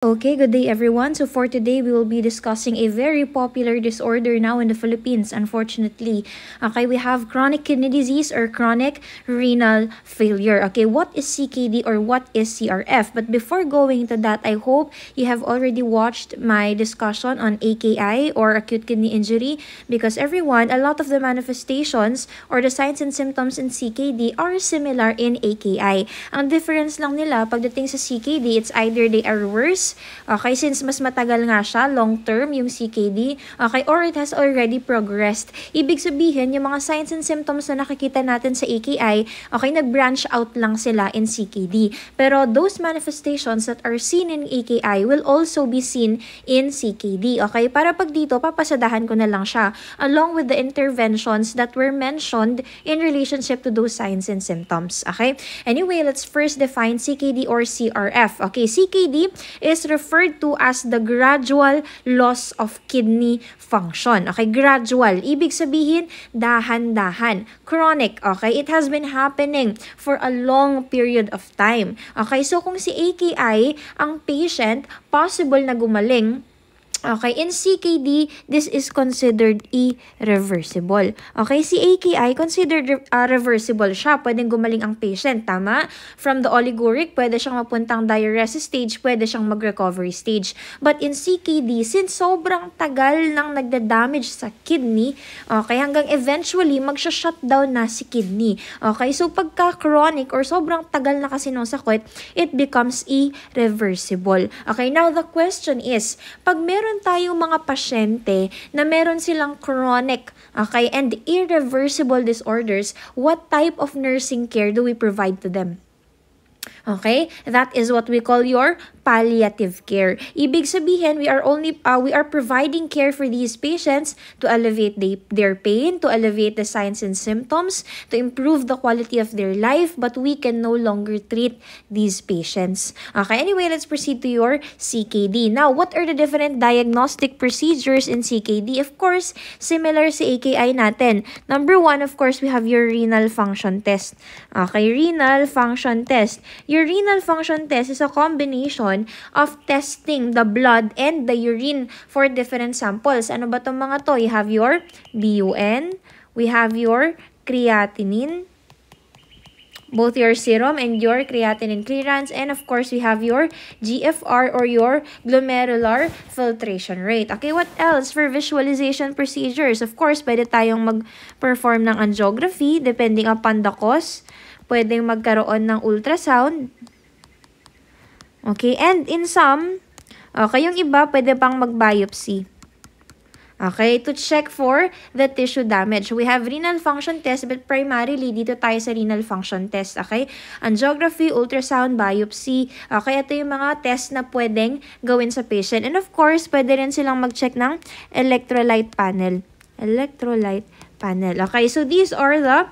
Okay, good day everyone. So for today, we will be discussing a very popular disorder now in the Philippines, unfortunately. Okay, we have chronic kidney disease or chronic renal failure. Okay, what is CKD or what is CRF? But before going to that, I hope you have already watched my discussion on AKI or acute kidney injury because everyone, a lot of the manifestations or the signs and symptoms in CKD are similar in AKI. Ang difference lang nila pagdating sa CKD, it's either they are worse. Okay, since mas matagal nga siya, long term yung CKD, okay, or it has already progressed. Ibig sabihin, yung mga signs and symptoms na nakikita natin sa AKI, okay, nag-branch out lang sila in CKD. Pero those manifestations that are seen in AKI will also be seen in CKD. Okay, para pag dito, papasadahan ko na lang siya along with the interventions that were mentioned in relationship to those signs and symptoms. Okay, anyway, let's first define CKD or CRF. Okay, CKD is referred to as the gradual loss of kidney function. Okay, gradual. Ibig sabihin, dahan-dahan. Chronic, okay? It has been happening for a long period of time. Okay, so kung si AKI, ang patient, possible na gumaling. Okay, in CKD, this is considered irreversible. Okay, si AKI, considered reversible siya. Pwedeng gumaling ang patient, tama? From the oliguric, pwede siyang mapuntang diuresis stage, pwede siyang mag-recovery stage. But in CKD, since sobrang tagal nang nagda-damage sa kidney, okay, hanggang eventually, magsha-shutdown na si kidney. Okay, so pagka chronic or sobrang tagal na kasi nung sakit, it becomes irreversible. Okay, now the question is, pag meron tayong mga pasyente na meron silang chronic, okay, and irreversible disorders, what type of nursing care do we provide to them? Okay, that is what we call your palliative care. Ibig sabihin, we are providing care for these patients to alleviate their pain, to alleviate the signs and symptoms, to improve the quality of their life, but we can no longer treat these patients. Okay, anyway, let's proceed to your CKD. Now, what are the different diagnostic procedures in CKD? Of course, similar sa AKI natin. Number one, of course, we have your renal function test. Okay, renal function test. Your renal function test is a combination of testing the blood and the urine for different samples. Ano ba itong mga to? You have your BUN, we have your creatinine, both your serum and your creatinine clearance, and of course, we have your GFR or your glomerular filtration rate. Okay, what else for visualization procedures? Of course, pwede tayong mag-perform ng angiography depending upon the cause. Pwedeng magkaroon ng ultrasound. Okay, and in some, okay, yung iba, pwede pang mag-biopsy. Okay, to check for the tissue damage. We have renal function test, but primarily, dito tayo sa renal function test. Okay, angiography, ultrasound, biopsy. Okay, ito yung mga test na pwedeng gawin sa patient. And of course, pwede rin silang mag-check ng electrolyte panel. Electrolyte panel. Okay, so these are the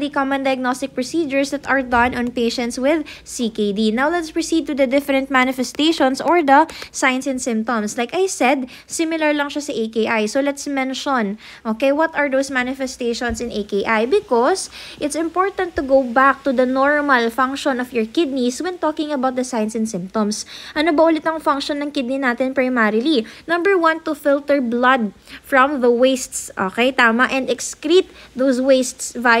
common diagnostic procedures that are done on patients with CKD. Now, let's proceed to the different manifestations or the signs and symptoms. Like I said, similar lang siya sa AKI. So, let's mention, okay, what are those manifestations in AKI? Because it's important to go back to the normal function of your kidneys when talking about the signs and symptoms. Ano ba ulit ang function ng kidney natin primarily? Number one, to filter blood from the wastes. Okay, tama? And excrete those wastes via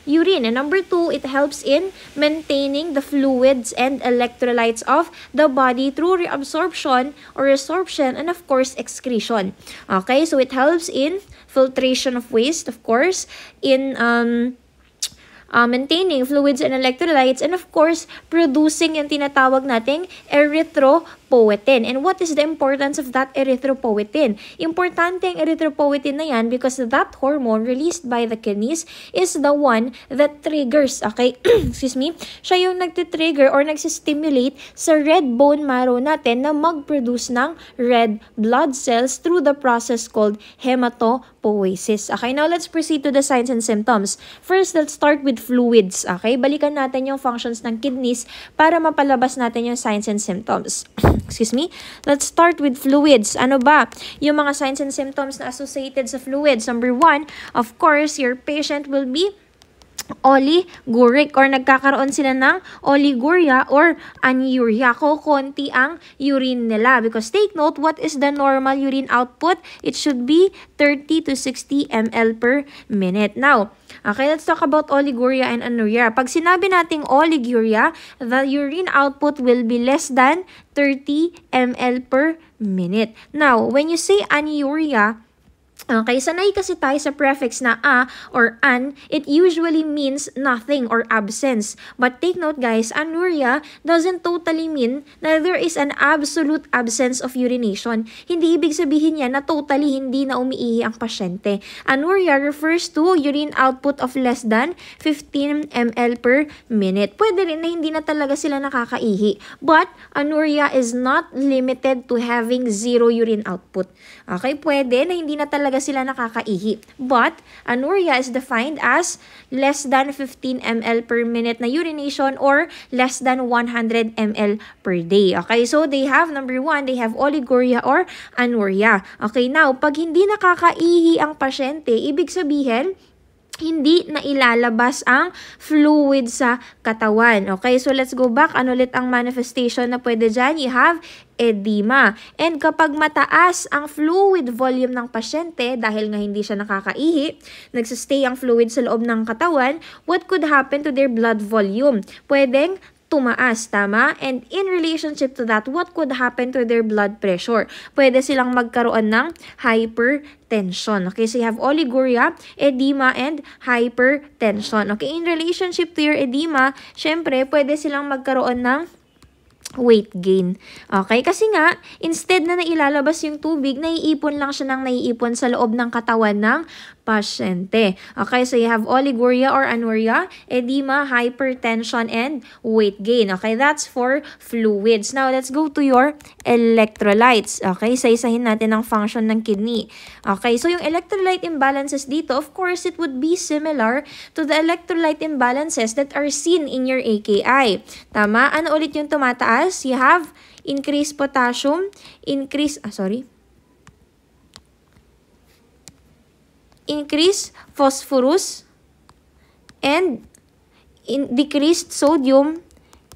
urine. And number two, it helps in maintaining the fluids and electrolytes of the body through reabsorption or resorption and of course excretion. Okay, so it helps in filtration of waste, of course, in maintaining fluids and electrolytes, and of course, producing yung tinatawag nating erythropoietin. And what is the importance of that erythropoietin? Importante ang erythropoietin na yan because that hormone released by the kidneys is the one that triggers, okay, excuse me, siya yung nagtitrigger or nagsistimulate sa red bone marrow natin na mag-produce ng red blood cells through the process called hematopoiesis. Okay, now let's proceed to the signs and symptoms. First, let's start with fluids. Okay, balikan natin yung functions ng kidneys para mapalabas natin yung signs and symptoms. Excuse me. Let's start with fluids. Ano ba yung mga signs and symptoms na associated sa fluids? Number one, of course, your patient will be oliguric or nagkakaroon sila ng oliguria or anuria. Konti ang urine nila. Because take note, what is the normal urine output? It should be 30 to 60 ml per minute. Now, okay, let's talk about oliguria and anuria. Pag sinabi nating oliguria, the urine output will be less than 30 ml per minute. Now, when you say anuria, okay, sanay kasi tayo sa prefix na a or an, it usually means nothing or absence. But take note guys, anuria doesn't totally mean na there is an absolute absence of urination. Hindi ibig sabihin yan na totally hindi na umiihi ang pasyente. Anuria refers to urine output of less than 15 ml per minute. Pwede rin na hindi na talaga sila nakakaihi. But anuria is not limited to having zero urine output. Okay, pwede na hindi na talaga sila nakakaihi. But, anuria is defined as less than 15 ml per minute na urination or less than 100 ml per day. Okay, so they have, number 1, they have oliguria or anuria. Okay, now, pag hindi nakakaihi ang pasyente, ibig sabihin, hindi na ilalabas ang fluid sa katawan. Okay, so let's go back. Ano ulit ang manifestation na pwede dyan? You have edema. And kapag mataas ang fluid volume ng pasyente, dahil nga hindi siya nakakaihi, nagsistay ang fluid sa loob ng katawan, what could happen to their blood volume? Pwedeng tumaas, tama? And in relationship to that, what could happen to their blood pressure? Pwede silang magkaroon ng hypertension. Okay, so you have oliguria, edema, and hypertension. Okay, in relationship to your edema, syempre, pwede silang magkaroon ng weight gain. Okay? Kasi nga, instead na nailalabas yung tubig, naiipon lang siya ng naiipon sa loob ng katawan ng pasyente. Okay? So, you have oliguria or anuria, edema, hypertension, and weight gain. Okay? That's for fluids. Now, let's go to your electrolytes. Okay? Isa-isahin natin ang function ng kidney. Okay? So, yung electrolyte imbalances dito, of course, it would be similar to the electrolyte imbalances that are seen in your AKI. Tama? Ano ulit yung tumataas? You have increased potassium, increased phosphorus, and decreased sodium,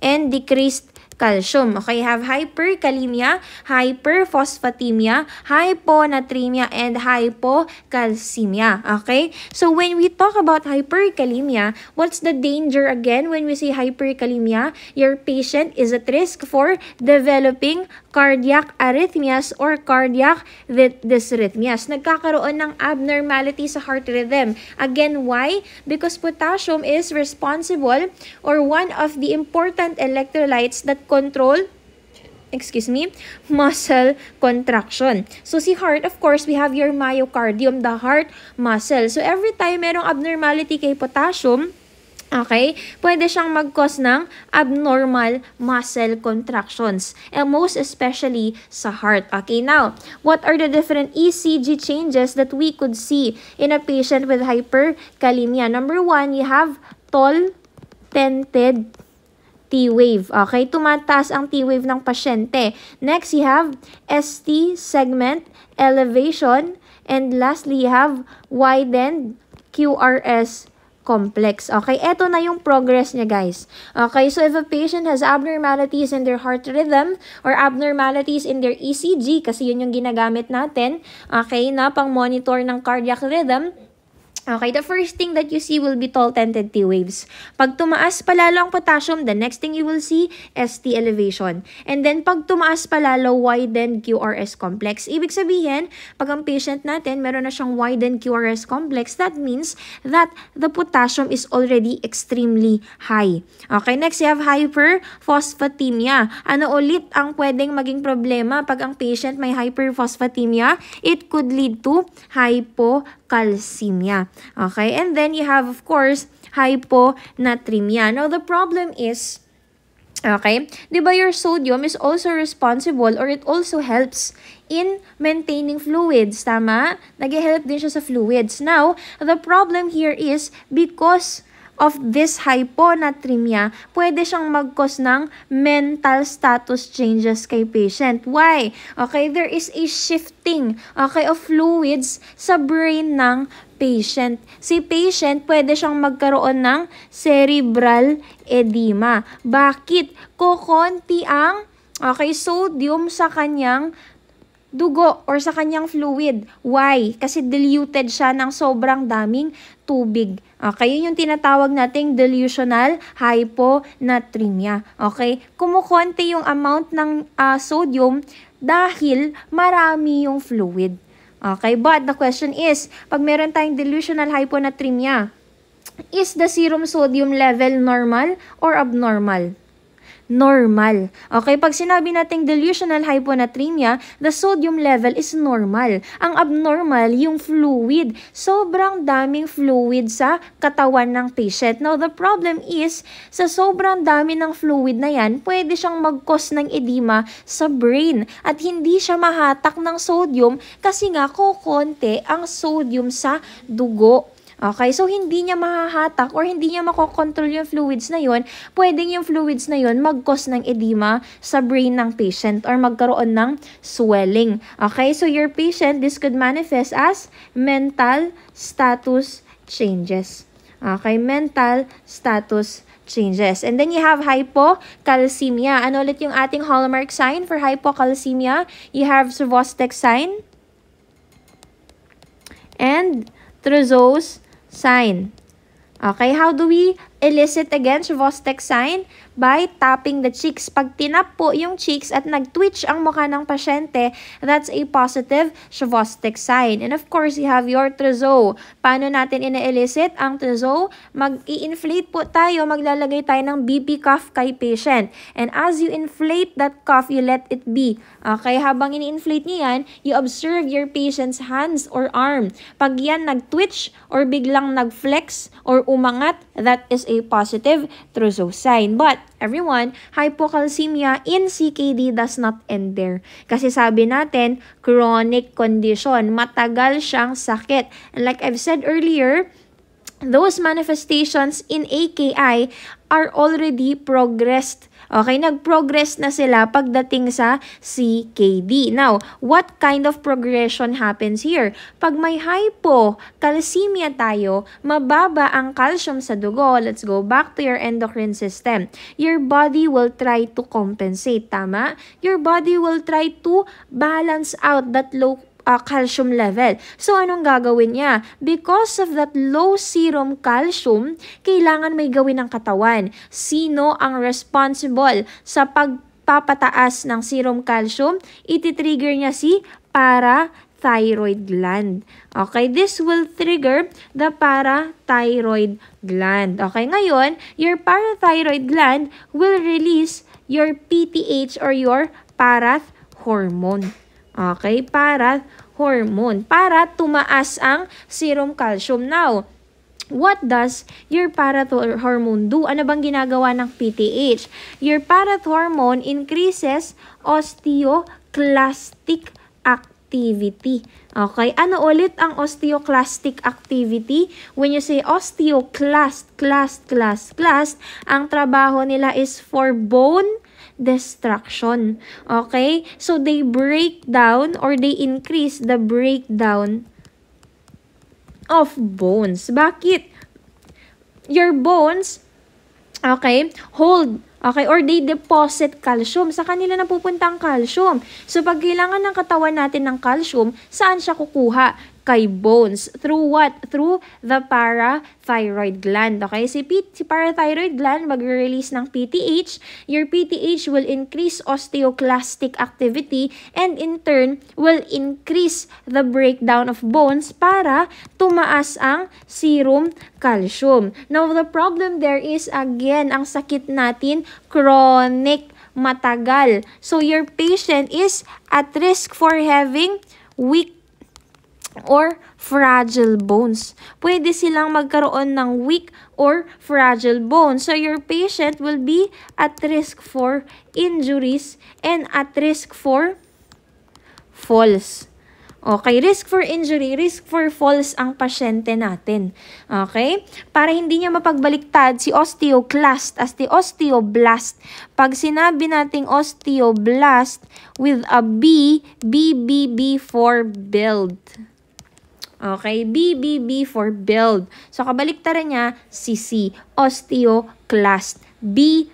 and decreased calcium. Okay, you have hyperkalemia, hyperphosphatemia, hyponatremia, and hypocalcemia. Okay? So, when we talk about hyperkalemia, what's the danger again when we say hyperkalemia? Your patient is at risk for developing cardiac arrhythmias or cardiac dysrhythmias. Nagkakaroon ng abnormality sa heart rhythm. Again, why? Because potassium is responsible or one of the important electrolytes that control muscle contraction. So, si heart, of course, we have your myocardium, the heart muscle. So, every time merong abnormality kay potassium, okay, pwede siyang mag-cause ng abnormal muscle contractions, and most especially sa heart. Okay, now, what are the different ECG changes that we could see in a patient with hyperkalemia? Number 1, you have tall, tented T-wave. Okay, tumataas ang T-wave ng pasyente. Next, you have ST segment elevation, and lastly, you have widened QRS complex. Okay, eto na yung progress niya, guys. Okay, so if a patient has abnormalities in their heart rhythm or abnormalities in their ECG, kasi yun yung ginagamit natin, okay, na pang-monitor ng cardiac rhythm, okay, the first thing that you see will be tall tented T waves. Pag tumaas palalo ang potassium, the next thing you will see, ST elevation. And then, pag tumaas palalo, widened QRS complex. Ibig sabihin, pag ang patient natin, meron na siyang widened QRS complex, that means that the potassium is already extremely high. Okay, next, you have hyperphosphatemia. Ano ulit ang pwedeng maging problema pag ang patient may hyperphosphatemia? It could lead to hypocalcemia. Okay, and then you have, of course, hyponatremia. Now, the problem is, okay, di ba your sodium is also responsible or it also helps in maintaining fluids, tama? Nag-help din siya sa fluids. Now, the problem here is because of this hyponatremia, pwede siyang mag-cause ng mental status changes kay patient. Why? Okay, there is a shifting, okay, of fluids sa brain ng patient. Si patient, pwede siyang magkaroon ng cerebral edema. Bakit? Kokonti ang sodium sa kanyang dugo or sa kanyang fluid. Why? Kasi diluted siya ng sobrang daming tubig. Okay, yun yung tinatawag nating delusional hyponatremia. Okay, kumukonti yung amount ng sodium dahil marami yung fluid. Okay, but the question is, pag meron tayong delusional hyponatremia, is the serum sodium level normal or abnormal? Normal. Okay, pag sinabi nating delusional hyponatremia, the sodium level is normal. Ang abnormal, yung fluid. Sobrang daming fluid sa katawan ng patient. Now, the problem is, sa sobrang dami ng fluid na yan, pwede siyang mag-cause ng edema sa brain. At hindi siya mahatak ng sodium kasi nga kokonti ang sodium sa dugo. Okay, so hindi niya mahahatak or hindi niya makokontrol yung fluids na yun, pwedeng yung fluids na yun mag-cause ng edema sa brain ng patient or magkaroon ng swelling. Okay, so your patient, this could manifest as mental status changes. Okay, mental status changes. And then you have hypocalcemia. Ano ulit yung ating hallmark sign for hypocalcemia? You have Chvostek sign and Trousseau's sign. Okay, how do we elicit again Chvostek sign? By tapping the cheeks. Pag tinap po yung cheeks at nag-twitch ang mukha ng pasyente, that's a positive Chvostek sign. And of course, you have your Trousseau. Paano natin ina-elicit ang Trousseau? Mag-i-inflate po tayo, maglalagay tayo ng BP cuff kay patient. And as you inflate that cuff, you let it be. Okay, habang ini-inflate niyo yan, you observe your patient's hands or arm. Pag yan nag-twitch or biglang nag-flex or umangat, that is a positive Trousseau sign. But everyone, hypocalcemia in CKD does not end there. Kasi sabi natin, chronic condition. Matagal siyang sakit. And like I've said earlier, those manifestations in AKI are already progressed. Okay, nag-progress na sila pagdating sa CKD. Now, what kind of progression happens here? Pag may hypocalcemia tayo, mababa ang calcium sa dugo. Let's go back to your endocrine system. Your body will try to compensate, tama? Your body will try to balance out that low calcium level. So, anong gagawin niya? Because of that low serum calcium, kailangan may gawin ng katawan. Sino ang responsible sa pagpapataas ng serum calcium? Iti-trigger niya si parathyroid gland. Okay, this will trigger the parathyroid gland. Okay, ngayon, your parathyroid gland will release your PTH or your parath hormone. Okay, parath hormone para tumaas ang serum calcium. Now, what does your parath hormone do? Ano bang ginagawa ng PTH? Your parath hormone increases osteoclastic activity. Okay, ano ulit ang osteoclastic activity? When you say osteoclast, ang trabaho nila is for bone destruction. Okay? So, they break down or they increase the breakdown of bones. Bakit? Your bones, okay, hold, okay, or they deposit calcium. Sa kanila napupunta ang calcium. So, pag kailangan ng katawan natin ng calcium, saan siya kukuha? Kay bones. Through what? Through the parathyroid gland. Okay? Si parathyroid gland mag-release ng PTH. Your PTH will increase osteoclastic activity and in turn will increase the breakdown of bones para tumaas ang serum calcium. Now, the problem there is, again, ang sakit natin, chronic, matagal. So, your patient is at risk for having weak or fragile bones. Pwede silang magkaroon ng weak or fragile bones. So, your patient will be at risk for injuries and at risk for falls. Okay, risk for injury, risk for falls ang pasyente natin. Okay? Para hindi niya mapagbaliktad si osteoclast as the osteoblast. Pag sinabi nating osteoblast with a B for build. Okay, B for build. So, kabaliktaran niya, C, osteoclast. B,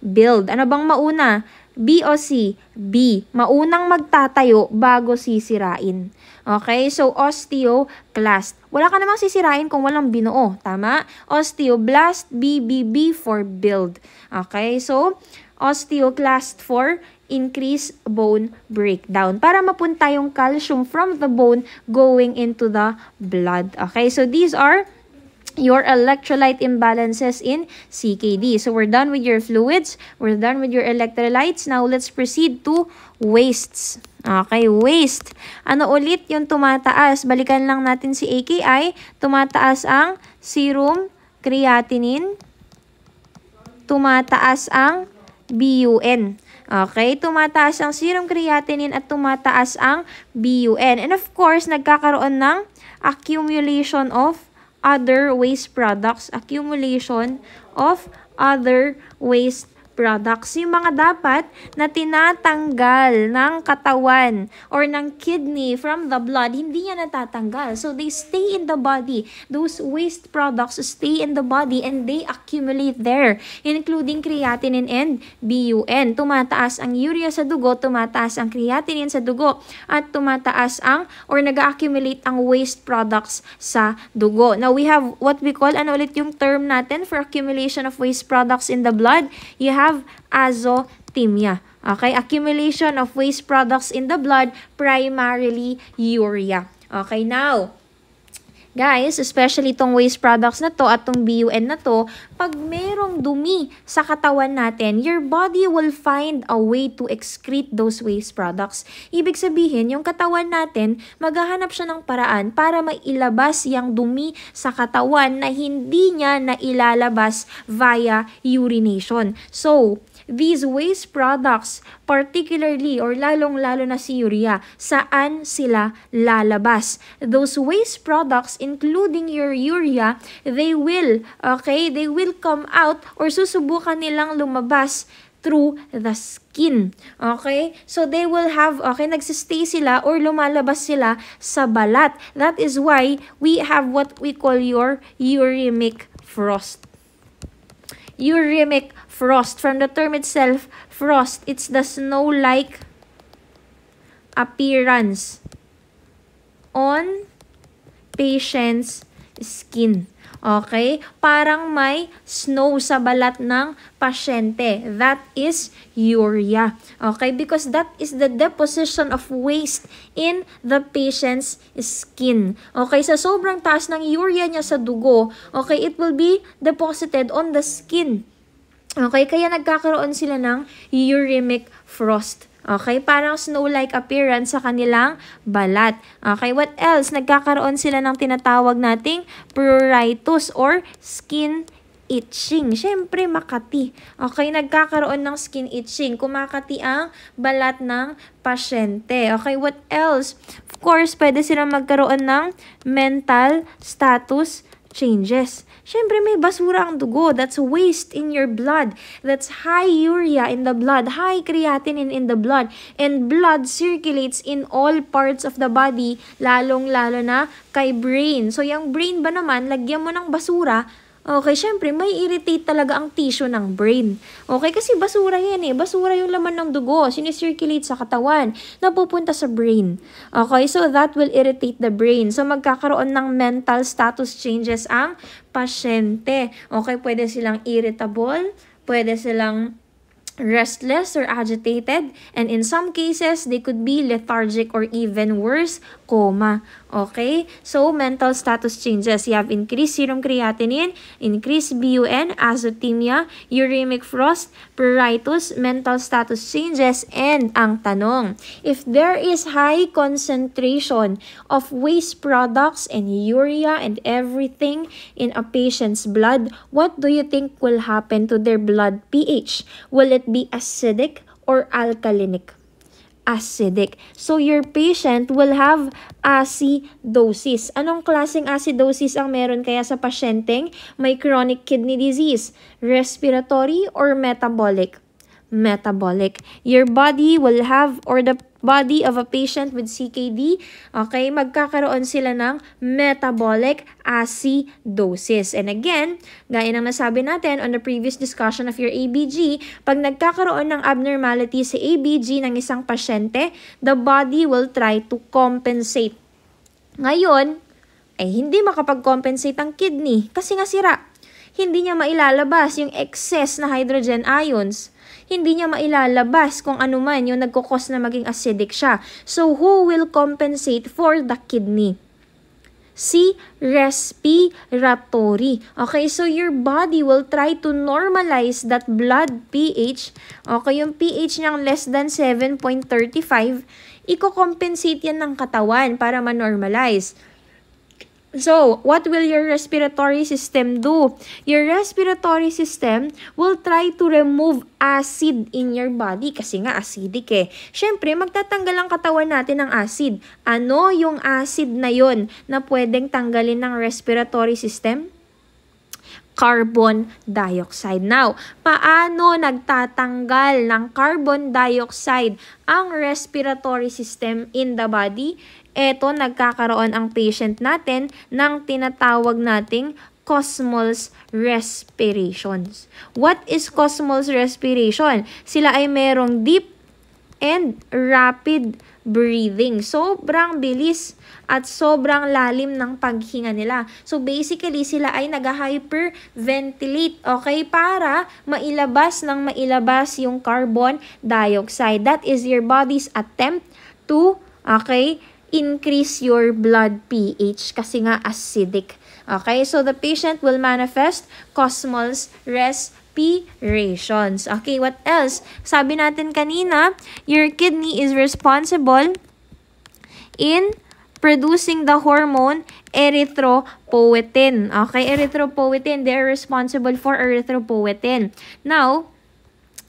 build. Ano bang mauna? B o C? B. Maunang magtatayo bago sisirain. Okay, so osteoclast. Wala ka namang sisirain kung walang binuo. Tama? Osteoblast, B for build. Okay, so osteoclast for increase bone breakdown para mapunta yung calcium from the bone going into the blood. Okay, so these are your electrolyte imbalances in CKD. So we're done with your fluids, we're done with your electrolytes. Now let's proceed to wastes. Okay, waste. Ano ulit yung tumataas? Balikan lang natin si AKI. Tumataas ang serum creatinine. Tumataas ang BUN. Okay, tumataas ang serum creatinine at tumataas ang BUN. And of course, nagkakaroon ng accumulation of other waste products. Accumulation of other waste products. Yung mga dapat na tinatanggal ng katawan or ng kidney from the blood, hindi yan natatanggal. So, they stay in the body. Those waste products stay in the body and they accumulate there, including creatinine and BUN. Tumataas ang urea sa dugo, tumataas ang creatinine sa dugo, at tumataas ang or nag-accumulate ang waste products sa dugo. Now, we have what we call, ano ulit yung term natin for accumulation of waste products in the blood? You have azotemia. Okay, accumulation of waste products in the blood, primarily urea. Okay, now, guys, especially itong waste products na to at itong BUN na to, pag merong dumi sa katawan natin, your body will find a way to excrete those waste products. Ibig sabihin, yung katawan natin, maghahanap siya ng paraan para mailabas yung dumi sa katawan na hindi niya nailalabas via urination. So, these waste products, particularly or lalong-lalo na si urea, saan sila lalabas? Those waste products, including your urea, they will come out or susubukan nilang lumabas through the skin. Okay? So, they will have, nagsistay sila or lumalabas sila sa balat. That is why we have what we call your uremic frost. Uremic frost. From the term itself, frost, it's the snow-like appearance on patient's skin. Okay? Parang may snow sa balat ng pasyente. That is urea. Okay? Because that is the deposition of waste in the patient's skin. Okay? Sa sobrang taas ng urea niya sa dugo, okay, it will be deposited on the skin. Okay? Kaya nagkakaroon sila ng uremic frost. Okay, parang snow-like appearance sa kanilang balat. Okay, what else? Nagkakaroon sila ng tinatawag nating pruritus or skin itching. Siyempre, makati. Okay, nagkakaroon ng skin itching. Kumakati ang balat ng pasyente. Okay, what else? Of course, pwede silang magkaroon ng mental status changes. Siyempre, may basura ang dugo. That's waste in your blood. That's high urea in the blood, high creatinine in the blood. And blood circulates in all parts of the body, lalong-lalo na kay brain. So, yung brain ba naman, lagyan mo ng basura, okay, syempre, may irritate talaga ang tissue ng brain. Okay, kasi basura yan eh. Basura yung laman ng dugo. Sinicirculate sa katawan. Napupunta sa brain. Okay, so that will irritate the brain. So, magkakaroon ng mental status changes ang pasyente. Okay, pwede silang irritable. Pwede silang restless or agitated. And in some cases, they could be lethargic or even worse, coma. Okay? So, mental status changes. You have increased serum creatinine, increased BUN, azotemia, uremic frost, pruritus, mental status changes, and ang tanong, if there is high concentration of waste products and urea and everything in a patient's blood, what do you think will happen to their blood pH? Will it be acidic or alkalinic? Acidic. So, your patient will have acidosis. Anong klaseng acidosis ang meron kaya sa pasyenteng may chronic kidney disease? Respiratory or metabolic? metabolic. Your body will have, or the body of a patient with CKD, okay, magkakaroon sila ng metabolic acidosis. And again, gaya ng nasabi natin on the previous discussion of your ABG, pag nagkakaroon ng abnormality sa ABG ng isang pasyente, the body will try to compensate. Ngayon, ay hindi makapag-compensate ang kidney kasi nga sira. Hindi niya mailalabas yung excess na hydrogen ions. Hindi niya mailalabas kung ano man yung nagkukos na maging acidic siya. So, who will compensate for the kidney? Si respiratory. Okay, so your body will try to normalize that blood pH. Okay, yung pH niyang less than 7.35, iko-compensate yan ng katawan para ma-normalize. So, what will your respiratory system do? Your respiratory system will try to remove acid in your body kasi nga acidic eh. Siyempre, magtatanggal ang katawan natin ng acid. Ano yung acid na yon na pwedeng tanggalin ng respiratory system? Carbon dioxide. Now, paano nagtatanggal ng carbon dioxide ang respiratory system in the body? Eto, nagkakaroon ang patient natin ng tinatawag nating Kussmaul's respirations. What is Kussmaul's respiration? Sila ay merong deep and rapid breathing. Sobrang bilis at sobrang lalim ng paghinga nila. So basically, sila ay nag-hyperventilate, okay, para mailabas yung carbon dioxide. That is your body's attempt to, okay, increase your blood pH kasi nga acidic. Okay, so the patient will manifest Kussmaul's respirations. Okay, what else? Sabi natin kanina, your kidney is responsible in producing the hormone erythropoietin. Okay, erythropoietin, they're responsible for erythropoietin. Now,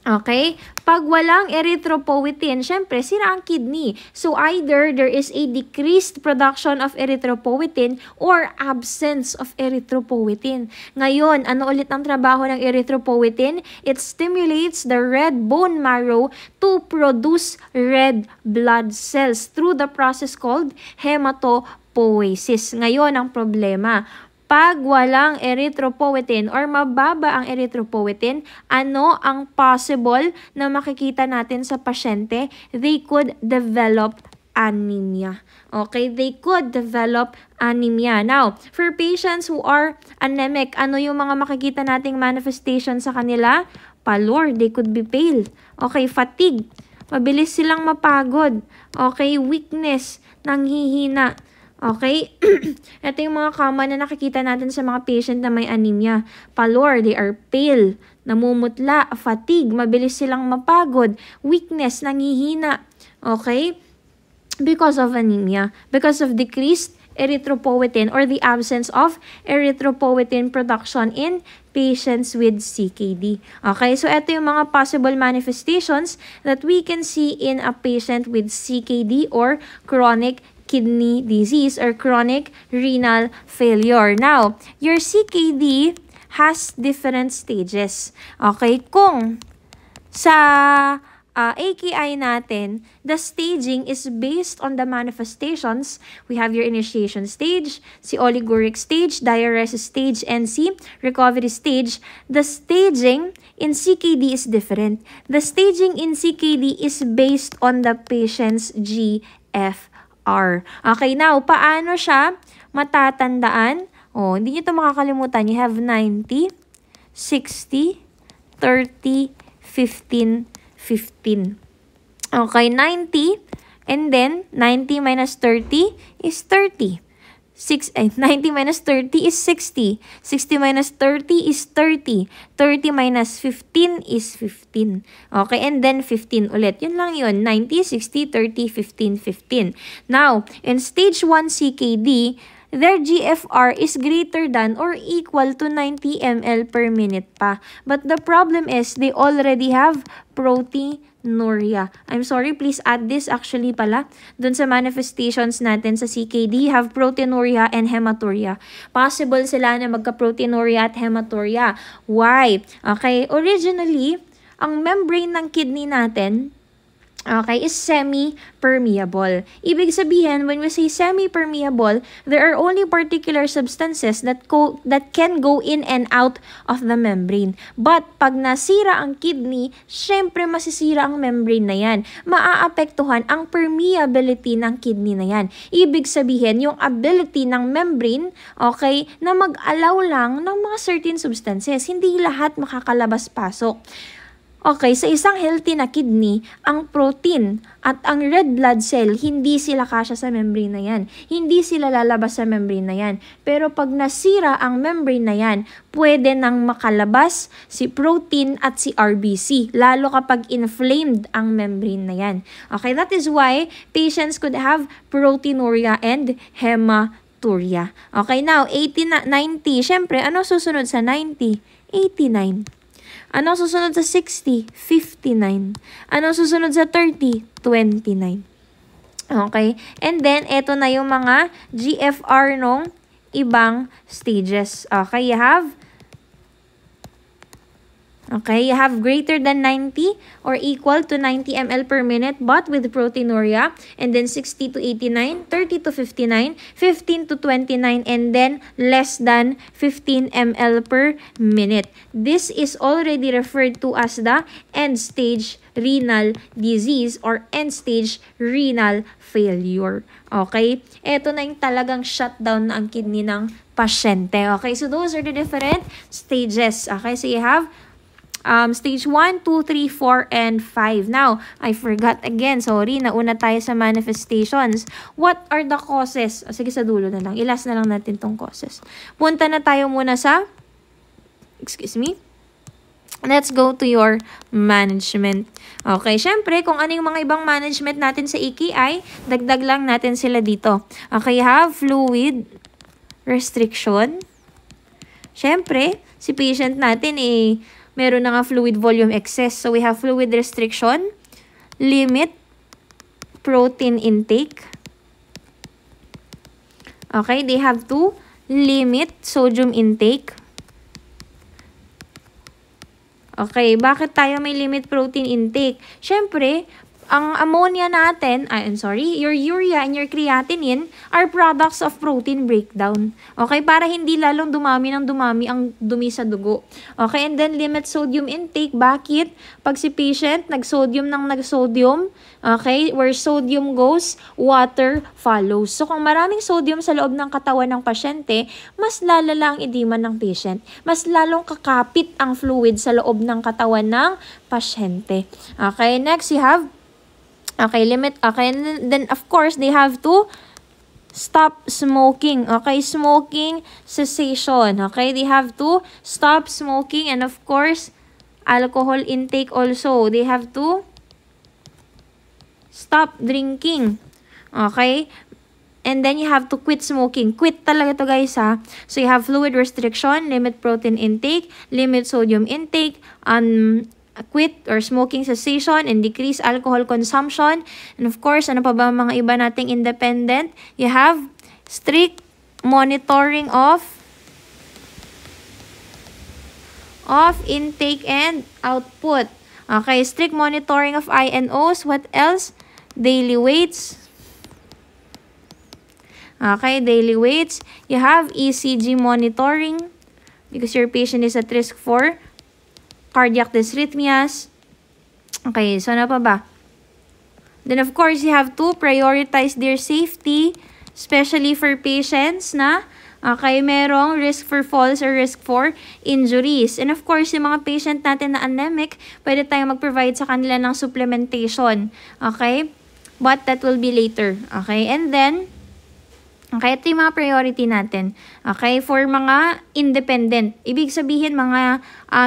okay, pag walang erythropoietin, syempre, sira ang kidney. So, either there is a decreased production of erythropoietin or absence of erythropoietin. Ngayon, ano ulit ang trabaho ng erythropoietin? It stimulates the red bone marrow to produce red blood cells through the process called hematopoiesis. Ngayon, ang problema, pag walang erythropoietin or mababa ang erythropoietin, ano ang possible na makikita natin sa pasyente? They could develop anemia. Okay, they could develop anemia. Now, for patients who are anemic, ano yung mga makikita nating manifestation sa kanila? Pallor, they could be pale. Okay, fatigue, mabilis silang mapagod. Okay, weakness, nanghihina. Okay? Ito yung mga common na nakikita natin sa mga patient na may anemia. Pallor, they are pale, namumutla, fatigue, mabilis silang mapagod, weakness, nanghihina. Okay? Because of anemia, because of decreased erythropoietin or the absence of erythropoietin production in patients with CKD. Okay? So, ito yung mga possible manifestations that we can see in a patient with CKD or chronic kidney disease or chronic renal failure. Now, your CKD has different stages. Okay, kung sa AKI natin, the staging is based on the manifestations. We have your initiation stage, si oliguric stage, diuresis stage, and si recovery stage. The staging in CKD is different. The staging in CKD is based on the patient's GFR. Okay, now, paano siya matatandaan? Oh, hindi nyo ito makakalimutan. You have 90, 60, 30, 15, 15. Okay, 90, and then 90 minus 30 is 30. 90 minus 30 is 60. 60 minus 30 is 30. 30 minus 15 is 15. Okay, and then 15 ulit. Yun lang yun. 90, 60, 30, 15, 15. Now, in stage 1 CKD, their GFR is greater than or equal to 90 ml per minute pa. But the problem is, they already have proteinuria. I'm sorry, please add this actually pala. Dun sa manifestations natin sa CKD, have proteinuria and hematuria. Possible sila na magka-proteinuria at hematuria. Why? Okay, originally, ang membrane ng kidney natin, okay, is semi-permeable. Ibig sabihin, when we say semi-permeable, there are only particular substances that can go in and out of the membrane. But pag nasira ang kidney, syempre masisira ang membrane na yan. Maaapektuhan ang permeability ng kidney na yan. Ibig sabihin, yung ability ng membrane, okay, na mag-allow lang ng mga certain substances. Hindi lahat makakalabas-pasok. Okay, sa isang healthy na kidney, ang protein at ang red blood cell, hindi sila kasya sa membrane na yan. Hindi sila lalabas sa membrane na yan. Pero pag nasira ang membrane na yan, pwede nang makalabas si protein at si RBC, lalo kapag inflamed ang membrane na yan. Okay, that is why patients could have proteinuria and hematuria. Okay, now, 90. Syempre, ano susunod sa 90? 89. Ano susunod sa 60? 59. Ano susunod sa 30? 29. Okay? And then, ito na yung mga GFR nung ibang stages. Okay? You have greater than 90 or equal to 90 ml per minute but with proteinuria, and then 60 to 89, 30 to 59, 15 to 29, and then less than 15 ml per minute. This is already referred to as the end-stage renal disease or end-stage renal failure. Okay? Ito na yung talagang shutdown na ang kidney ng pasyente. Okay? So those are the different stages. Okay? So you have stage 1, 2, 3, 4, and 5. Now, I forgot again. Sorry, nauna tayo sa manifestations. What are the causes? Sige, sa dulo na lang. Ilas na lang natin tong causes. Punta na tayo muna sa, let's go to your management. Okay, syempre, kung ano yung mga ibang management natin sa EKI, dagdag lang natin sila dito. Okay, have fluid restriction. Syempre, si patient natin meron na nga fluid volume excess. So, we have fluid restriction, limit protein intake. Okay, they have to limit sodium intake. Okay, bakit tayo may limit protein intake? Syempre, ang ammonia natin, your urea and your creatinine are products of protein breakdown. Okay, para hindi lalong dumami ang dumi sa dugo. Okay, and then limit sodium intake. Bakit? Pag si patient nag-sodium, okay, where sodium goes, water follows. So kung maraming sodium sa loob ng katawan ng pasyente, mas lalala ang edema ng patient. Mas lalong kakapit ang fluid sa loob ng katawan ng pasyente. Okay, next you have limit. Okay, and then of course, they have to stop smoking. Okay, smoking cessation. Okay, they have to stop smoking, and of course, alcohol intake also. They have to stop drinking. Okay, and then you have to quit smoking. Quit talaga to, guys, ha. So you have fluid restriction, limit protein intake, limit sodium intake, quit or smoking cessation, and decrease alcohol consumption. And of course, ano pa ba mga iba nating independent? You have strict monitoring of intake and output. Okay, strict monitoring of INOs. What else? Daily weights. Okay, daily weights. You have ECG monitoring because your patient is at risk for cardiac dysrhythmias. Okay, so ano pa ba? Then of course, you have to prioritize their safety, especially for patients na merong risk for falls or risk for injuries. And of course, yung mga patient natin na anemic, pwede tayong mag-provide sa kanila ng supplementation. Okay? But that will be later. Okay? And then, okay, ito yung mga priority natin. Okay, for mga independent. Ibig sabihin, mga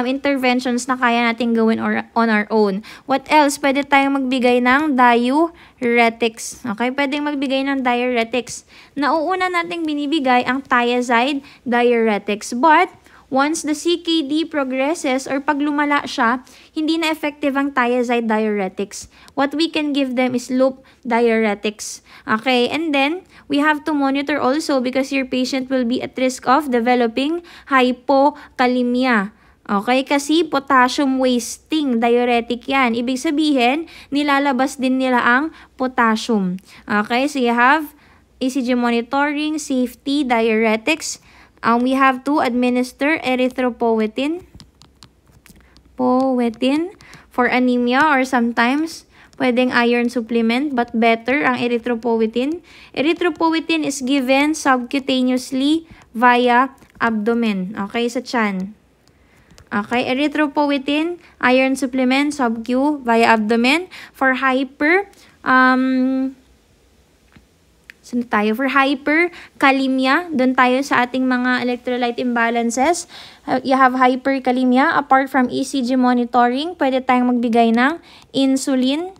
interventions na kaya natin gawin on our own. What else? Pwede tayong magbigay ng diuretics. Okay, pwedeng magbigay ng diuretics. Nauuna nating binibigay ang thiazide diuretics. But, once the CKD progresses or pag lumala siya, hindi na effective ang thiazide diuretics. What we can give them is loop diuretics. Okay, and then, we have to monitor also because your patient will be at risk of developing hypokalemia. Okay, kasi potassium wasting, diuretic yan. Ibig sabihin, nilalabas din nila ang potassium. Okay, so you have ECG monitoring, safety, diuretics. We have to administer erythropoietin. For anemia or sometimes pwedeng iron supplement but better ang erythropoietin. Erythropoietin is given subcutaneously via abdomen. Okay, sa tiyan. Okay, erythropoietin, iron supplement, sub-Q via abdomen. For hyperkalemia, doon tayo sa ating mga electrolyte imbalances. You have hyperkalemia. Apart from ECG monitoring, pwede tayong magbigay ng insulin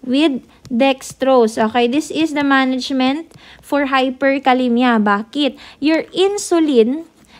with dextrose. Okay, this is the management for hyperkalemia. Bakit?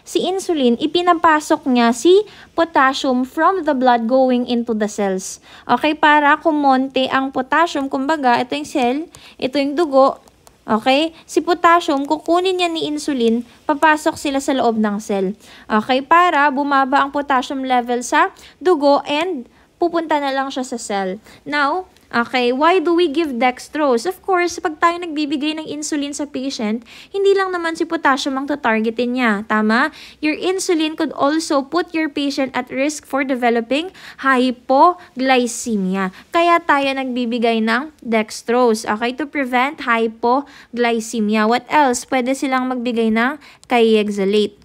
Si insulin, ipinapasok niya si potassium from the blood going into the cells. Okay, para kumonte ang potassium, kumbaga, ito yung cell, ito yung dugo. Okay, si potassium, kukunin niya ni insulin, papasok sila sa loob ng cell. Okay, para bumaba ang potassium level sa dugo and pupunta na lang siya sa cell. Now, okay, why do we give dextrose? Of course, pag tayo nagbibigay ng insulin sa patient, hindi lang naman si potassium ang tatargetin niya. Tama? Your insulin could also put your patient at risk for developing hypoglycemia. Kaya tayo nagbibigay ng dextrose. Okay, to prevent hypoglycemia. What else? Pwede silang magbigay ng kayexalate.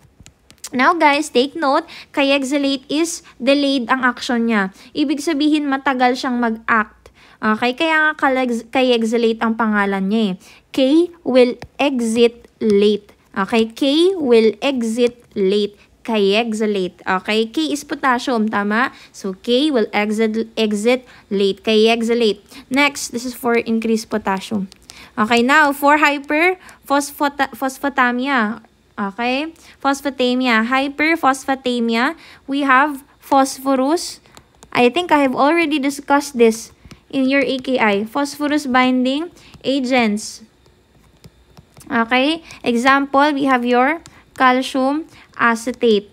Now guys, take note, kayexalate is delayed ang action niya. Ibig sabihin matagal siyang mag-act. Okay, kaya nga kayexalate ang pangalan niya eh. K will exit late. Okay, K will exit late. Kayexalate. Okay, K is potassium, tama? So K will exit late. Kayexalate. Next, this is for increased potassium. Okay, now for hyperphosphatemia. Okay, phosphatemia. Hyperphosphatemia, we have phosphorus. I think I have already discussed this in your AKI. Phosphorus binding agents. Okay, example, we have your calcium acetate.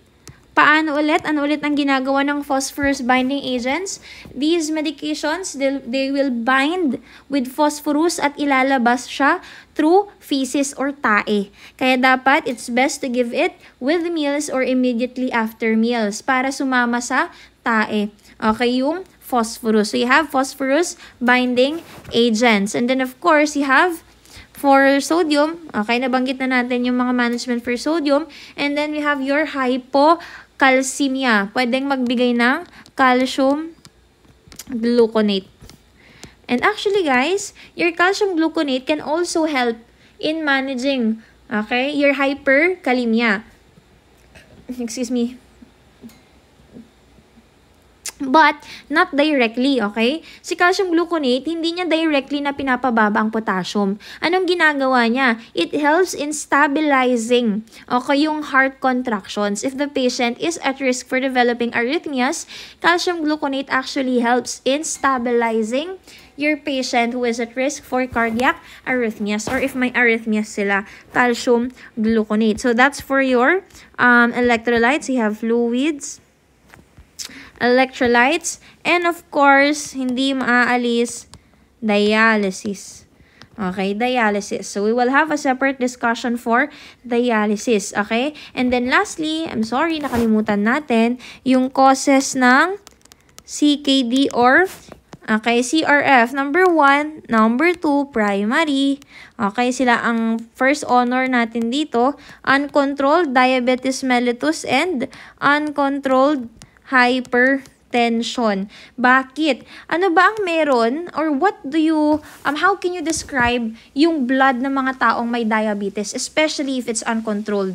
Paano ulit? Ano ulit ang ginagawa ng phosphorus binding agents? These medications, they will bind with phosphorus at ilalabas siya through feces or tae. Kaya dapat, it's best to give it with meals or immediately after meals para sumama sa tae. Okay, yung phosphorus. So you have phosphorus binding agents. And then of course, you have for sodium. Okay, nabanggit na natin yung mga management for sodium. And then we have your hypocalcemia. Pwedeng magbigay ng calcium gluconate. And actually guys, your calcium gluconate can also help in managing, okay, your hyperkalemia. Excuse me. But not directly, okay? Si calcium gluconate, hindi niya directly na pinapababa ang potassium. Anong ginagawa niya? It helps in stabilizing, okay, yung heart contractions. If the patient is at risk for developing arrhythmias, calcium gluconate actually helps in stabilizing your patient who is at risk for cardiac arrhythmias, or if may arrhythmias sila, calcium gluconate. So that's for your electrolytes. You have fluids, electrolytes, and of course, hindi maaalis, dialysis. Okay, dialysis. So we will have a separate discussion for dialysis. Okay? And then lastly, I'm sorry, nakalimutan natin, yung causes ng CKD or CRF. Number 1, number 2, primary. Okay, sila ang first honor natin dito. Uncontrolled diabetes mellitus and uncontrolled hypertension. Bakit? Ano ba ang meron, or what do you, how can you describe yung blood ng mga taong may diabetes, especially if it's uncontrolled?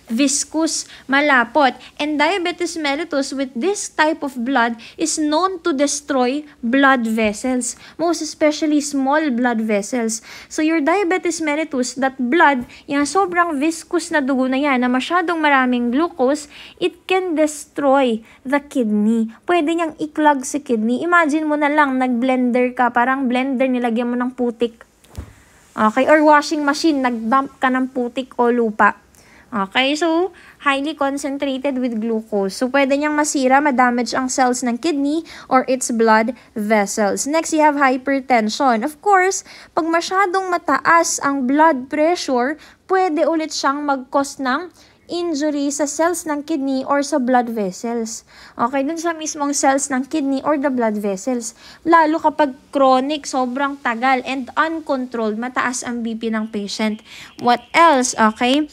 Viscous, malapot. And diabetes mellitus with this type of blood is known to destroy blood vessels, most especially small blood vessels. So your diabetes mellitus, that blood, yung sobrang viscous na dugo na yan, na masyadong maraming glucose, it can destroy the kidney. Pwede niyang i-clog si kidney. Imagine mo na lang, nag-blender ka, parang blender, nilagyan mo ng putik. Okay, or washing machine, nag-dump ka ng putik o lupa. Okay, so highly concentrated with glucose. So pwede niyang masira, madamage ang cells ng kidney or its blood vessels. Next, you have hypertension. Of course, pag masyadong mataas ang blood pressure, pwede ulit siyang mag-cause ng injury sa cells ng kidney or sa blood vessels. Okay, dun sa mismong cells ng kidney or the blood vessels. Lalo kapag chronic, sobrang tagal and uncontrolled, mataas ang BP ng patient. What else? Okay,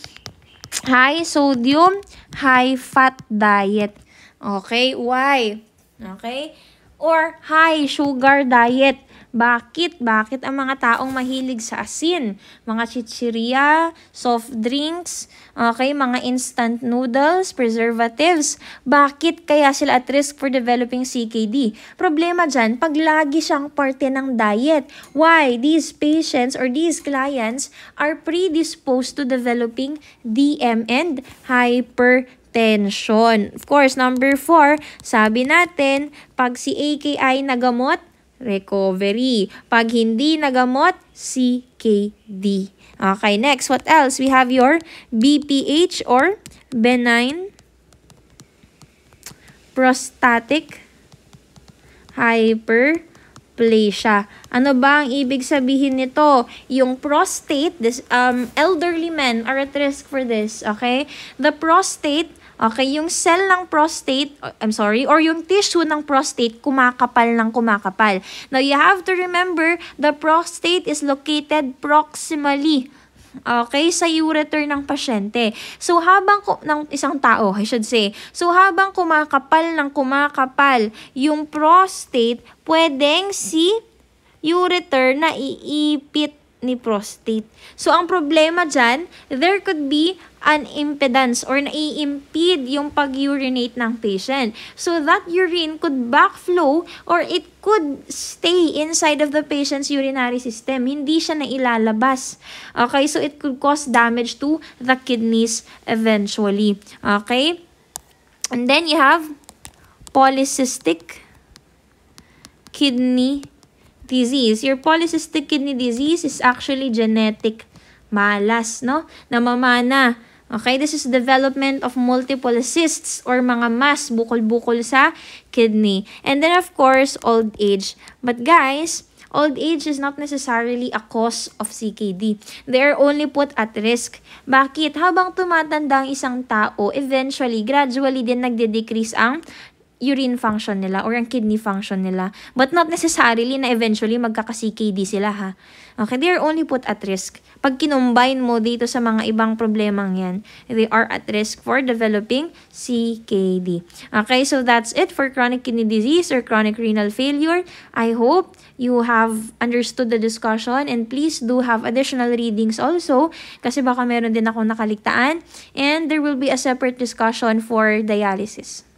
high sodium, high fat diet. Okay, why? Okay? Or high sugar diet. Bakit? Bakit ang mga taong mahilig sa asin? Mga chichirya, soft drinks, okay, mga instant noodles, preservatives. Bakit kaya sila at risk for developing CKD? Problema dyan, pag lagi siyang parte ng diet. Why? These patients or these clients are predisposed to developing DM and hypertension. Of course, number 4, sabi natin, pag si AKI nagamot, recovery. Pag hindi nagamot, CKD. Okay, next, what else? We have your BPH or benign prostatic hyperplasia. Ano ba ang ibig sabihin nito? Yung prostate, this elderly men are at risk for this, okay? The prostate, okay, yung cell ng prostate, or yung tissue ng prostate, kumakapal ng kumakapal. Now, you have to remember, the prostate is located proximally, okay, sa ureter ng pasyente. So, ng isang tao, I should say. So, habang kumakapal ng kumakapal yung prostate, pwedeng si ureter na iipit ni prostate. So, ang problema dyan, there could be an impedance or nai-impede yung pag-urinate ng patient. So, that urine could backflow or it could stay inside of the patient's urinary system. Hindi siya nailalabas. Okay? So, it could cause damage to the kidneys eventually. Okay? And then, you have polycystic kidney disease. Your polycystic kidney disease is actually genetic malas, no? Namamana. Okay, this is development of multiple cysts or mga mass bukol-bukol sa kidney. And then of course, old age. But guys, old age is not necessarily a cause of CKD. They are only put at risk. Bakit? Habang tumatanda ang isang tao, eventually, gradually din nagde-decrease ang urine function nila or ang kidney function nila. But not necessarily na eventually magkaka-CKD sila, ha. Okay, they are only put at risk. Pag kinumbine mo dito sa mga ibang problemang yan, they are at risk for developing CKD. Okay, so that's it for chronic kidney disease or chronic renal failure. I hope you have understood the discussion and please do have additional readings also kasi baka meron din akong nakaligtaan and there will be a separate discussion for dialysis.